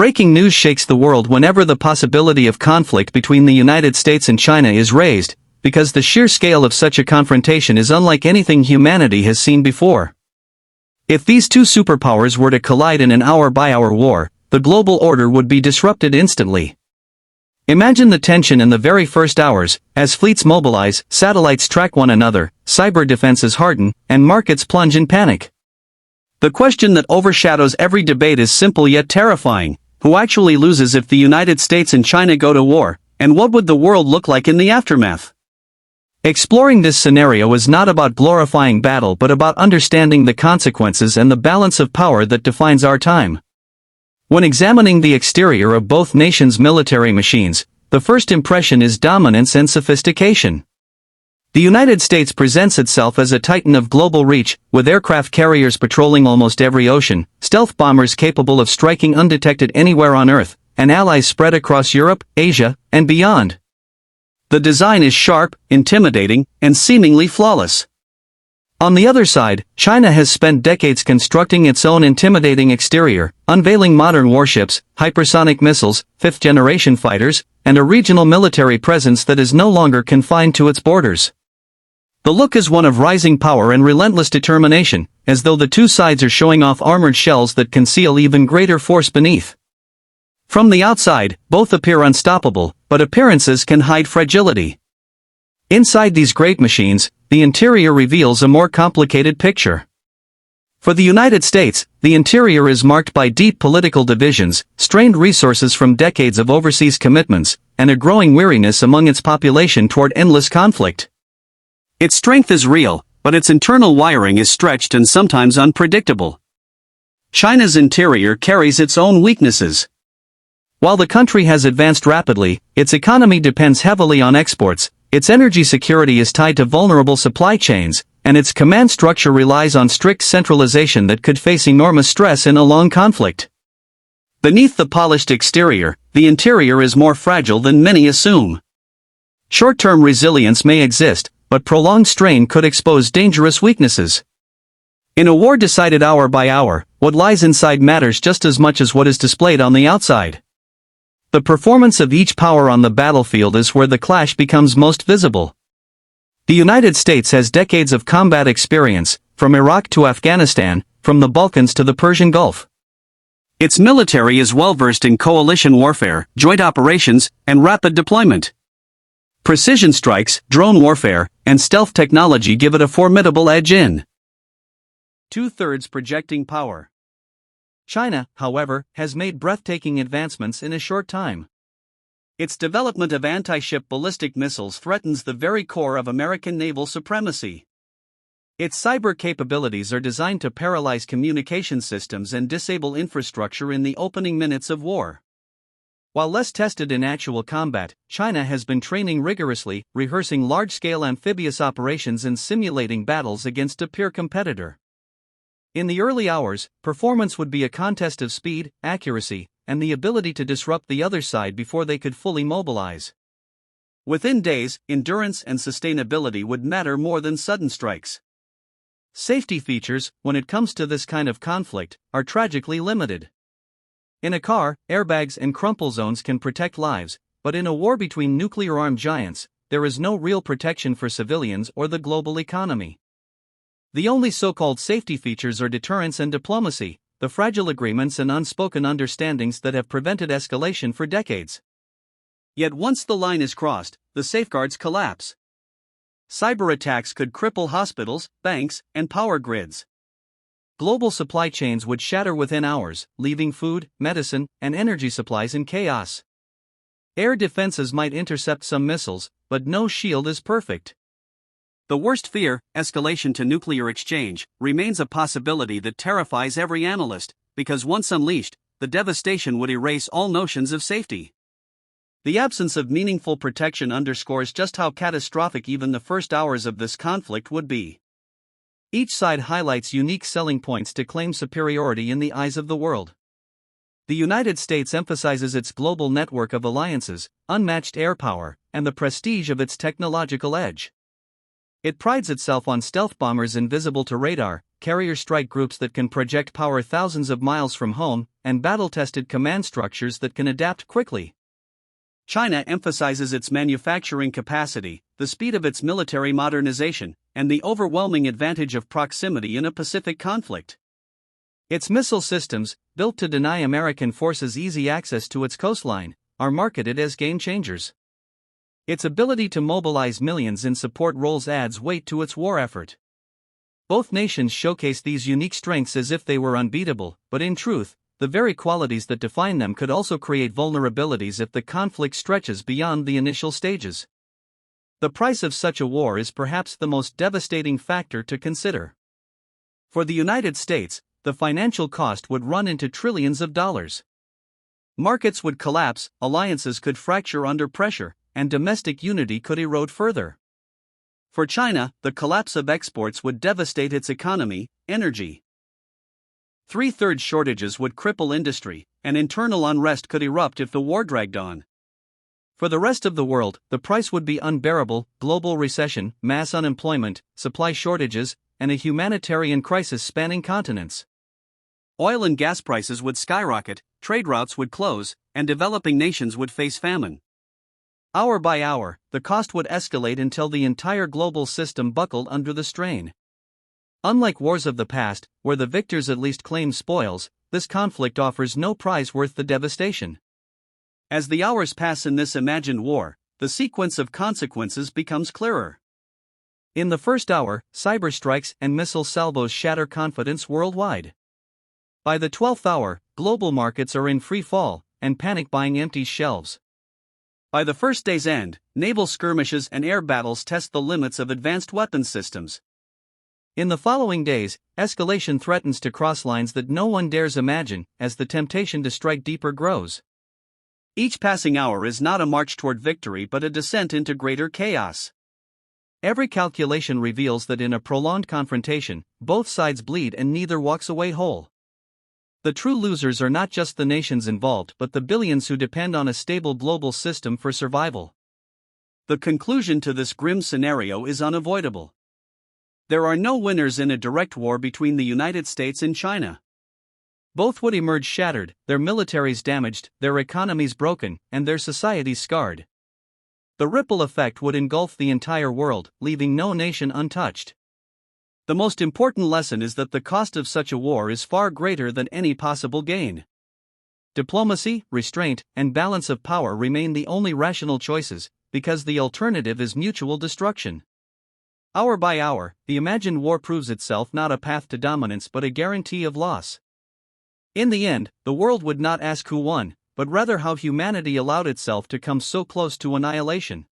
Breaking news shakes the world whenever the possibility of conflict between the United States and China is raised, because the sheer scale of such a confrontation is unlike anything humanity has seen before. If these two superpowers were to collide in an hour-by-hour war, the global order would be disrupted instantly. Imagine the tension in the very first hours, as fleets mobilize, satellites track one another, cyber defenses harden, and markets plunge in panic. The question that overshadows every debate is simple yet terrifying: who actually loses if the United States and China go to war, and what would the world look like in the aftermath? Exploring this scenario is not about glorifying battle but about understanding the consequences and the balance of power that defines our time. When examining the exterior of both nations' military machines, the first impression is dominance and sophistication. The United States presents itself as a titan of global reach, with aircraft carriers patrolling almost every ocean, stealth bombers capable of striking undetected anywhere on Earth, and allies spread across Europe, Asia, and beyond. The design is sharp, intimidating, and seemingly flawless. On the other side, China has spent decades constructing its own intimidating exterior, unveiling modern warships, hypersonic missiles, fifth-generation fighters, and a regional military presence that is no longer confined to its borders. The look is one of rising power and relentless determination, as though the two sides are showing off armored shells that conceal even greater force beneath. From the outside, both appear unstoppable, but appearances can hide fragility. Inside these great machines, the interior reveals a more complicated picture. For the United States, the interior is marked by deep political divisions, strained resources from decades of overseas commitments, and a growing weariness among its population toward endless conflict. Its strength is real, but its internal wiring is stretched and sometimes unpredictable. China's interior carries its own weaknesses. While the country has advanced rapidly, its economy depends heavily on exports, its energy security is tied to vulnerable supply chains, and its command structure relies on strict centralization that could face enormous stress in a long conflict. Beneath the polished exterior, the interior is more fragile than many assume. Short-term resilience may exist, but prolonged strain could expose dangerous weaknesses. In a war decided hour by hour, what lies inside matters just as much as what is displayed on the outside. The performance of each power on the battlefield is where the clash becomes most visible. The United States has decades of combat experience, from Iraq to Afghanistan, from the Balkans to the Persian Gulf. Its military is well versed in coalition warfare, joint operations, and rapid deployment. Precision strikes, drone warfare, and stealth technology give it a formidable edge in two-thirds projecting power. China, however, has made breathtaking advancements in a short time. Its development of anti-ship ballistic missiles threatens the very core of American naval supremacy. Its cyber capabilities are designed to paralyze communication systems and disable infrastructure in the opening minutes of war. While less tested in actual combat, China has been training rigorously, rehearsing large-scale amphibious operations and simulating battles against a peer competitor. In the early hours, performance would be a contest of speed, accuracy, and the ability to disrupt the other side before they could fully mobilize. Within days, endurance and sustainability would matter more than sudden strikes. Safety features, when it comes to this kind of conflict, are tragically limited. In a car, airbags and crumple zones can protect lives, but in a war between nuclear-armed giants, there is no real protection for civilians or the global economy. The only so-called safety features are deterrence and diplomacy, the fragile agreements and unspoken understandings that have prevented escalation for decades. Yet once the line is crossed, the safeguards collapse. Cyber attacks could cripple hospitals, banks, and power grids. Global supply chains would shatter within hours, leaving food, medicine, and energy supplies in chaos. Air defenses might intercept some missiles, but no shield is perfect. The worst fear, escalation to nuclear exchange, remains a possibility that terrifies every analyst, because once unleashed, the devastation would erase all notions of safety. The absence of meaningful protection underscores just how catastrophic even the first hours of this conflict would be. Each side highlights unique selling points to claim superiority in the eyes of the world. The United States emphasizes its global network of alliances, unmatched air power, and the prestige of its technological edge. It prides itself on stealth bombers invisible to radar, carrier strike groups that can project power thousands of miles from home, and battle-tested command structures that can adapt quickly. China emphasizes its manufacturing capacity, the speed of its military modernization, and the overwhelming advantage of proximity in a Pacific conflict. Its missile systems, built to deny American forces easy access to its coastline, are marketed as game-changers. Its ability to mobilize millions in support roles adds weight to its war effort. Both nations showcase these unique strengths as if they were unbeatable, but in truth, the very qualities that define them could also create vulnerabilities if the conflict stretches beyond the initial stages. The price of such a war is perhaps the most devastating factor to consider. For the United States, the financial cost would run into trillions of dollars. Markets would collapse, alliances could fracture under pressure, and domestic unity could erode further. For China, the collapse of exports would devastate its economy, energy. 3/3 shortages would cripple industry, and internal unrest could erupt if the war dragged on. For the rest of the world, the price would be unbearable: global recession, mass unemployment, supply shortages, and a humanitarian crisis spanning continents. Oil and gas prices would skyrocket, trade routes would close, and developing nations would face famine. Hour by hour, the cost would escalate until the entire global system buckled under the strain. Unlike wars of the past, where the victors at least claim spoils, this conflict offers no prize worth the devastation. As the hours pass in this imagined war, the sequence of consequences becomes clearer. In the first hour, cyber strikes and missile salvos shatter confidence worldwide. By the 12th hour, global markets are in free fall, and panic buying empties shelves. By the first day's end, naval skirmishes and air battles test the limits of advanced weapons systems. In the following days, escalation threatens to cross lines that no one dares imagine, as the temptation to strike deeper grows. Each passing hour is not a march toward victory but a descent into greater chaos. Every calculation reveals that in a prolonged confrontation, both sides bleed and neither walks away whole. The true losers are not just the nations involved but the billions who depend on a stable global system for survival. The conclusion to this grim scenario is unavoidable. There are no winners in a direct war between the United States and China. Both would emerge shattered, their militaries damaged, their economies broken, and their societies scarred. The ripple effect would engulf the entire world, leaving no nation untouched. The most important lesson is that the cost of such a war is far greater than any possible gain. Diplomacy, restraint, and balance of power remain the only rational choices, because the alternative is mutual destruction. Hour by hour, the imagined war proves itself not a path to dominance but a guarantee of loss. In the end, the world would not ask who won, but rather how humanity allowed itself to come so close to annihilation.